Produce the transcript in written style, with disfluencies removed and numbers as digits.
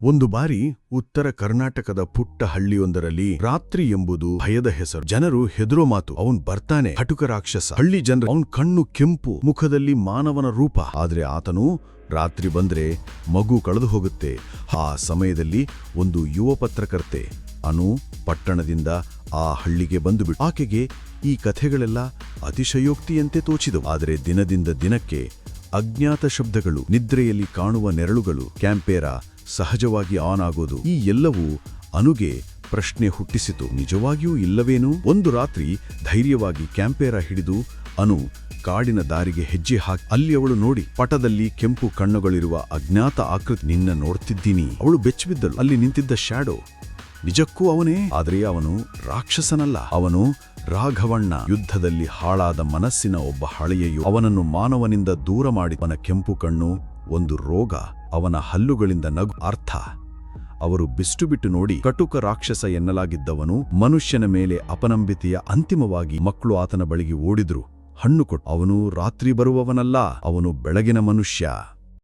ಒಂದು ಬಾರಿ ಉತ್ತರ ಕರ್ನಾಟಕದ ಪುಟ್ಟ ಹಳ್ಳಿಯೊಂದರಲ್ಲಿ ರಾತ್ರಿ ಎಂಬುದು ಭಯದ ಹೆಸರು. ಜನರು ಹೆದರೋ ಮಾತು, ಅವನ್ ಬರ್ತಾನೆ, ಹಟುಕ ರಾಕ್ಷಸ. ಹಳ್ಳಿ ಜನರು, ಅವನ್ ಕಣ್ಣು ಕೆಂಪು, ಮುಖದಲ್ಲಿ ಮಾನವನ ರೂಪ. ಆದ್ರೆ ಆತನು ರಾತ್ರಿ ಬಂದ್ರೆ ಮಗು ಕಳೆದು ಹೋಗುತ್ತೆ. ಆ ಸಮಯದಲ್ಲಿ ಒಂದು ಯುವ ಪತ್ರಕರ್ತೆ ಅನು ಪಟ್ಟಣದಿಂದ ಆ ಹಳ್ಳಿಗೆ ಬಂದುಬಿಟ್ಟು ಆಕೆಗೆ ಈ ಕಥೆಗಳೆಲ್ಲ ಅತಿಶಯೋಕ್ತಿಯಂತೆ ತೋಚಿದವು. ಆದರೆ ದಿನದಿಂದ ದಿನಕ್ಕೆ ಅಜ್ಞಾತ ಶಬ್ದಗಳು, ನಿದ್ರೆಯಲ್ಲಿ ಕಾಣುವ ನೆರಳುಗಳು, ಕ್ಯಾಂಪೇರ ಸಹಜವಾಗಿ ಆನ್ ಆಗೋದು, ಈ ಎಲ್ಲವೂ ಅನುಗೆ ಪ್ರಶ್ನೆ ಹುಟ್ಟಿಸಿತು. ನಿಜವಾಗಿಯೂ ಇಲ್ಲವೇನು? ಒಂದು ರಾತ್ರಿ ಧೈರ್ಯವಾಗಿ ಕ್ಯಾಂಪೇರ ಹಿಡಿದು ಅನು ಕಾಡಿನ ದಾರಿಗೆ ಹೆಜ್ಜೆ ಹಾಕಿ ಅಲ್ಲಿ ಅವಳು ನೋಡಿ ಪಟದಲ್ಲಿ ಕೆಂಪು ಕಣ್ಣುಗಳಿರುವ ಅಜ್ಞಾತ ಆಕೃತಿ. ನಿನ್ನ ನೋಡ್ತಿದ್ದೀನಿ. ಅವಳು ಬೆಚ್ಚಿಬಿದ್ದಳು. ಅಲ್ಲಿ ನಿಂತಿದ್ದ ಶ್ಯಾಡೋ ನಿಜಕ್ಕೂ ಅವನೇ. ಆದರೆ ಅವನು ರಾಕ್ಷಸನಲ್ಲ, ಅವನು ರಾಘವಣ್ಣ. ಯುದ್ಧದಲ್ಲಿ ಹಾಳಾದ ಮನಸ್ಸಿನ ಒಬ್ಬ ಹಳೆಯು ಅವನನ್ನು ಮಾನವನಿಂದ ದೂರ ಮಾಡಿ. ಅವನ ಕೆಂಪು ಕಣ್ಣು ಒಂದು ರೋಗ, ಅವನ ಹಲ್ಲುಗಳಿಂದ ನಗು ಅರ್ಥ. ಅವರು ಬಿಟ್ಟು ನೋಡಿ ಕಟುಕ ರಾಕ್ಷಸ ಎನ್ನಲಾಗಿದ್ದವನು ಮನುಷ್ಯನ ಮೇಲೆ ಅಪನಂಬಿಕೆಯ ಅಂತಿಮವಾಗಿ ಮಕ್ಕಳು ಆತನ ಬಳಿಗೆ ಓಡಿದ್ರು. ಹಣ್ಣು ಕೊಟ್ಟು. ಅವನು ರಾತ್ರಿ ಬರುವವನಲ್ಲ, ಅವನು ಬೆಳಗಿನ ಮನುಷ್ಯ.